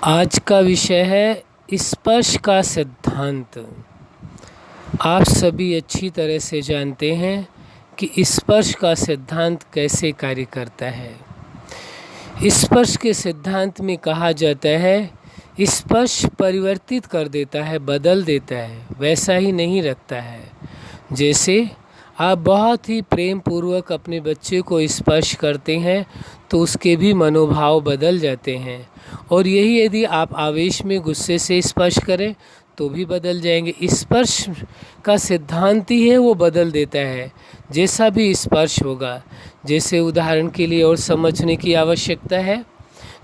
आज का विषय है स्पर्श का सिद्धांत। आप सभी अच्छी तरह से जानते हैं कि स्पर्श का सिद्धांत कैसे कार्य करता है। स्पर्श के सिद्धांत में कहा जाता है स्पर्श परिवर्तित कर देता है, बदल देता है, वैसा ही नहीं रखता है। जैसे आप बहुत ही प्रेम पूर्वक अपने बच्चे को स्पर्श करते हैं तो उसके भी मनोभाव बदल जाते हैं, और यही यदि आप आवेश में गुस्से से स्पर्श करें तो भी बदल जाएंगे। स्पर्श का सिद्धांत ही है, वो बदल देता है जैसा भी स्पर्श होगा। जैसे उदाहरण के लिए और समझने की आवश्यकता है,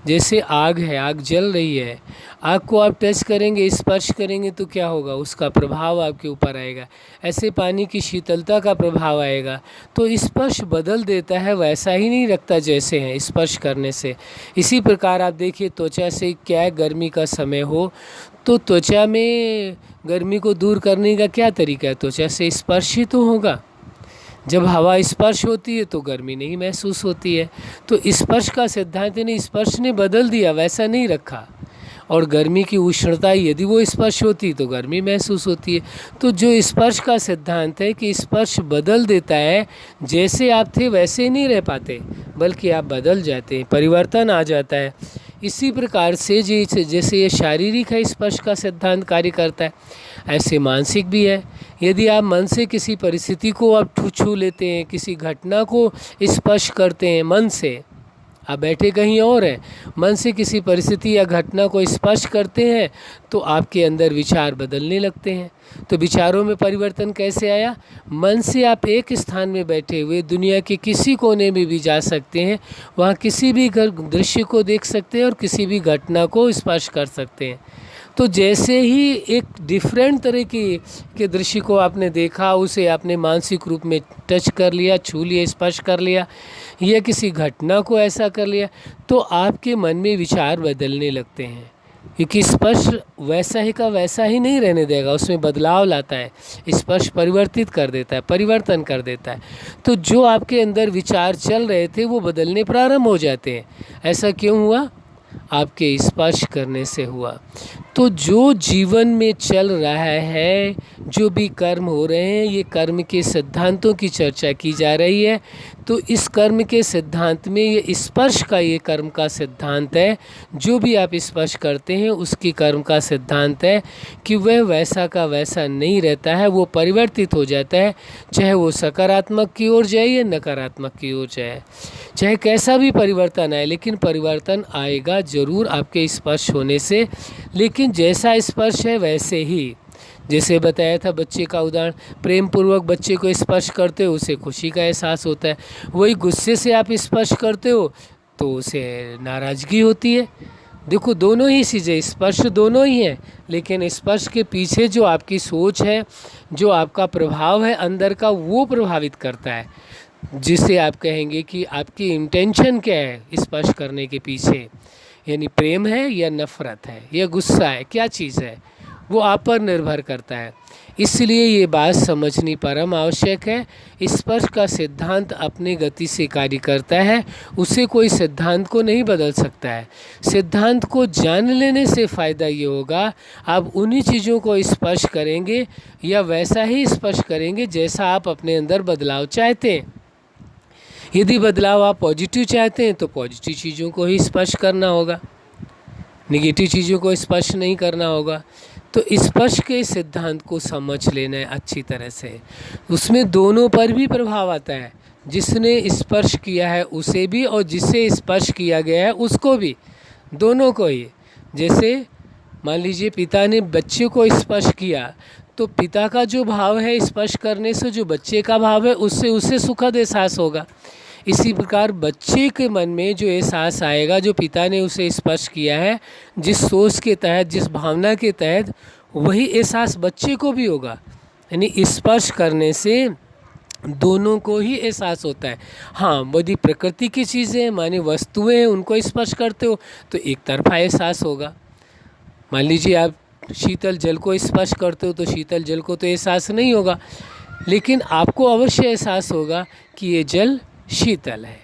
जैसे आग है, आग जल रही है, आग को आप टच करेंगे, स्पर्श करेंगे तो क्या होगा, उसका प्रभाव आपके ऊपर आएगा। ऐसे पानी की शीतलता का प्रभाव आएगा। तो स्पर्श बदल देता है, वैसा ही नहीं रखता जैसे है स्पर्श करने से। इसी प्रकार आप देखिए त्वचा से, क्या गर्मी का समय हो तो त्वचा में गर्मी को दूर करने का क्या तरीका है, त्वचा से स्पर्श ही तो होगा। जब हवा स्पर्श होती है तो गर्मी नहीं महसूस होती है। तो स्पर्श का सिद्धांत ने स्पर्श ने बदल दिया, वैसा नहीं रखा। और गर्मी की उष्णता यदि वो स्पर्श होती तो गर्मी महसूस होती है। तो जो स्पर्श का सिद्धांत है कि स्पर्श बदल देता है, जैसे आप थे वैसे नहीं रह पाते बल्कि आप बदल जाते हैं, परिवर्तन आ जाता है। इसी प्रकार से जैसे ये शारीरिक है, स्पर्श का सिद्धांत कार्य करता है, ऐसे मानसिक भी है। यदि आप मन से किसी परिस्थिति को आप छू लेते हैं, किसी घटना को स्पर्श करते हैं मन से, आप बैठे कहीं और हैं, मन से किसी परिस्थिति या घटना को स्पर्श करते हैं तो आपके अंदर विचार बदलने लगते हैं। तो विचारों में परिवर्तन कैसे आया? मन से आप एक स्थान में बैठे हुए दुनिया के किसी कोने में भी जा सकते हैं, वहाँ किसी भी दृश्य को देख सकते हैं और किसी भी घटना को स्पर्श कर सकते हैं। तो जैसे ही एक डिफरेंट तरह के दृश्य को आपने देखा, उसे आपने मानसिक रूप में टच कर लिया, छू लिया, स्पर्श कर लिया, या किसी घटना को ऐसा कर लिया, तो आपके मन में विचार बदलने लगते हैं। क्योंकि स्पर्श वैसा ही का वैसा ही नहीं रहने देगा, उसमें बदलाव लाता है। स्पर्श परिवर्तित कर देता है, परिवर्तन कर देता है। तो जो आपके अंदर विचार चल रहे थे वो बदलने प्रारंभ हो जाते हैं। ऐसा क्यों हुआ? आपके स्पर्श करने से हुआ। तो जो जीवन में चल रहा है, जो भी कर्म हो रहे हैं, ये कर्म के सिद्धांतों की चर्चा की जा रही है। तो इस कर्म के सिद्धांत में ये स्पर्श का ये कर्म का सिद्धांत है। जो भी आप स्पर्श करते हैं उसकी कर्म का सिद्धांत है कि वह वैसा का वैसा नहीं रहता है, वो परिवर्तित हो जाता है। चाहे वो सकारात्मक की ओर जाए या नकारात्मक की ओर जाए, चाहे कैसा भी परिवर्तन आए, लेकिन परिवर्तन आएगा ज़रूर आपके स्पर्श होने से। लेकिन जैसा स्पर्श है वैसे ही, जैसे बताया था बच्चे का उदाहरण, प्रेम पूर्वक बच्चे को स्पर्श करते हो उसे खुशी का एहसास होता है। वही गुस्से से आप स्पर्श करते हो तो उसे नाराज़गी होती है। देखो दोनों ही चीज़ें, स्पर्श दोनों ही हैं, लेकिन स्पर्श के पीछे जो आपकी सोच है, जो आपका प्रभाव है अंदर का, वो प्रभावित करता है। जिसे आप कहेंगे कि आपकी इंटेंशन क्या है स्पर्श करने के पीछे, यानी प्रेम है या नफ़रत है या गुस्सा है, क्या चीज़ है, वो आप पर निर्भर करता है। इसलिए ये बात समझनी परम आवश्यक है। स्पर्श का सिद्धांत अपनी गति से कार्य करता है, उसे कोई सिद्धांत को नहीं बदल सकता है। सिद्धांत को जान लेने से फ़ायदा ये होगा, आप उन्हीं चीज़ों को स्पर्श करेंगे या वैसा ही स्पर्श करेंगे जैसा आप अपने अंदर बदलाव चाहते हैं। यदि बदलाव आप पॉजिटिव चाहते हैं तो पॉजिटिव चीज़ों को ही स्पर्श करना होगा, निगेटिव चीज़ों को स्पर्श नहीं करना होगा। तो स्पर्श के सिद्धांत को समझ लेना है अच्छी तरह से। उसमें दोनों पर भी प्रभाव आता है, जिसने स्पर्श किया है उसे भी और जिससे स्पर्श किया गया है उसको भी, दोनों को ही। जैसे मान लीजिए पिता ने बच्चे को स्पर्श किया तो पिता का जो भाव है स्पर्श करने से, जो बच्चे का भाव है उससे उसे सुखद एहसास होगा। इसी प्रकार बच्चे के मन में जो एहसास आएगा, जो पिता ने उसे स्पर्श किया है, जिस सोच के तहत, जिस भावना के तहत, वही एहसास बच्चे को भी होगा। यानी स्पर्श करने से दोनों को ही एहसास होता है। हाँ, यदि प्रकृति की चीज़ें माने वस्तुएं हैं उनको स्पर्श करते हो तो एक तरफा एहसास होगा। मान लीजिए आप शीतल जल को स्पर्श करते हो तो शीतल जल को तो एहसास नहीं होगा, लेकिन आपको अवश्य एहसास होगा कि ये जल शीतल है,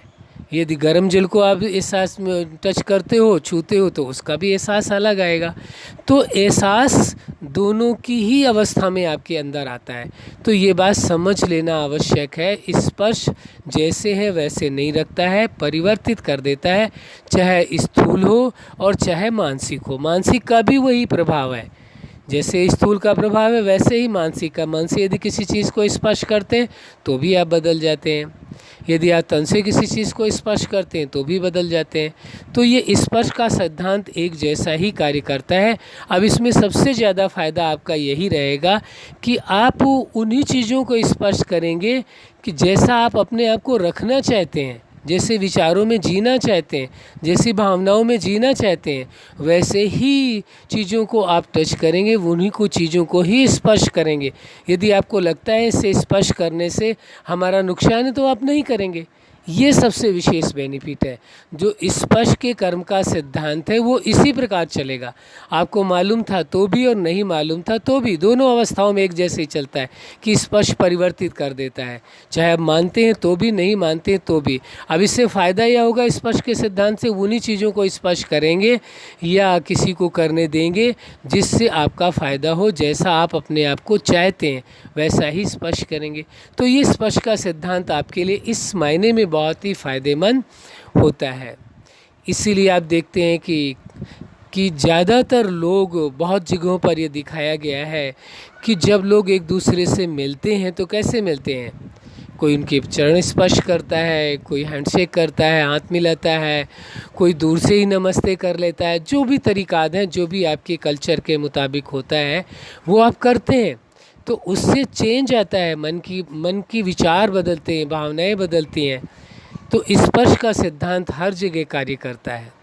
यदि गर्म जल को आप एहसास में टच करते हो, छूते हो, तो उसका भी एहसास अलग आएगा। तो एहसास दोनों की ही अवस्था में आपके अंदर आता है। तो ये बात समझ लेना आवश्यक है। स्पर्श जैसे है वैसे नहीं रखता है, परिवर्तित कर देता है, चाहे स्थूल हो और चाहे मानसिक हो। मानसिक का भी वही प्रभाव है, जैसे स्थूल का प्रभाव है वैसे ही मानसिक का। मन से यदि किसी चीज़ को स्पर्श करते हैं तो भी आप बदल जाते हैं, यदि आप तन से किसी चीज़ को स्पर्श करते हैं तो भी बदल जाते हैं। तो ये स्पर्श का सिद्धांत एक जैसा ही कार्य करता है। अब इसमें सबसे ज़्यादा फ़ायदा आपका यही रहेगा कि आप उन्हीं चीज़ों को स्पर्श करेंगे कि जैसा आप अपने आप को रखना चाहते हैं, जैसे विचारों में जीना चाहते हैं, जैसी भावनाओं में जीना चाहते हैं, वैसे ही चीज़ों को आप टच करेंगे, उन्हीं को चीज़ों को ही स्पर्श करेंगे। यदि आपको लगता है इसे स्पर्श करने से हमारा नुकसान है तो आप नहीं करेंगे। ये सबसे विशेष बेनिफिट है। जो स्पर्श के कर्म का सिद्धांत है वो इसी प्रकार चलेगा। आपको मालूम था तो भी और नहीं मालूम था तो भी, दोनों अवस्थाओं में एक जैसे ही चलता है कि स्पर्श परिवर्तित कर देता है, चाहे आप मानते हैं तो भी, नहीं मानते हैं तो भी। अब इससे फ़ायदा यह होगा, स्पर्श के सिद्धांत से उन्हीं चीज़ों को स्पर्श करेंगे या किसी को करने देंगे जिससे आपका फ़ायदा हो। जैसा आप अपने आप को चाहते हैं वैसा ही स्पर्श करेंगे। तो ये स्पर्श का सिद्धांत आपके लिए इस मायने में बहुत ही फ़ायदेमंद होता है। इसीलिए आप देखते हैं कि ज़्यादातर लोग, बहुत जगहों पर ये दिखाया गया है कि जब लोग एक दूसरे से मिलते हैं तो कैसे मिलते हैं। कोई उनके चरण स्पर्श करता है, कोई हैंडशेक करता है, हाथ मिलाता है, कोई दूर से ही नमस्ते कर लेता है। जो भी तरीक़ात हैं, जो भी आपके कल्चर के मुताबिक होता है वो आप करते हैं। तो उससे चेंज आता है, मन की विचार बदलते हैं, भावनाएं बदलती हैं। तो स्पर्श का सिद्धांत हर जगह कार्य करता है।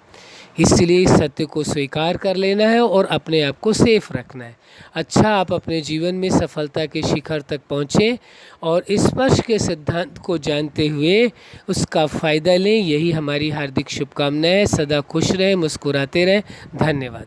इसलिए इस सत्य को स्वीकार कर लेना है और अपने आप को सेफ रखना है। अच्छा, आप अपने जीवन में सफलता के शिखर तक पहुँचें और स्पर्श के सिद्धांत को जानते हुए उसका फ़ायदा लें। यही हमारी हार्दिक शुभकामनाएं। सदा खुश रहें, मुस्कुराते रहें। धन्यवाद।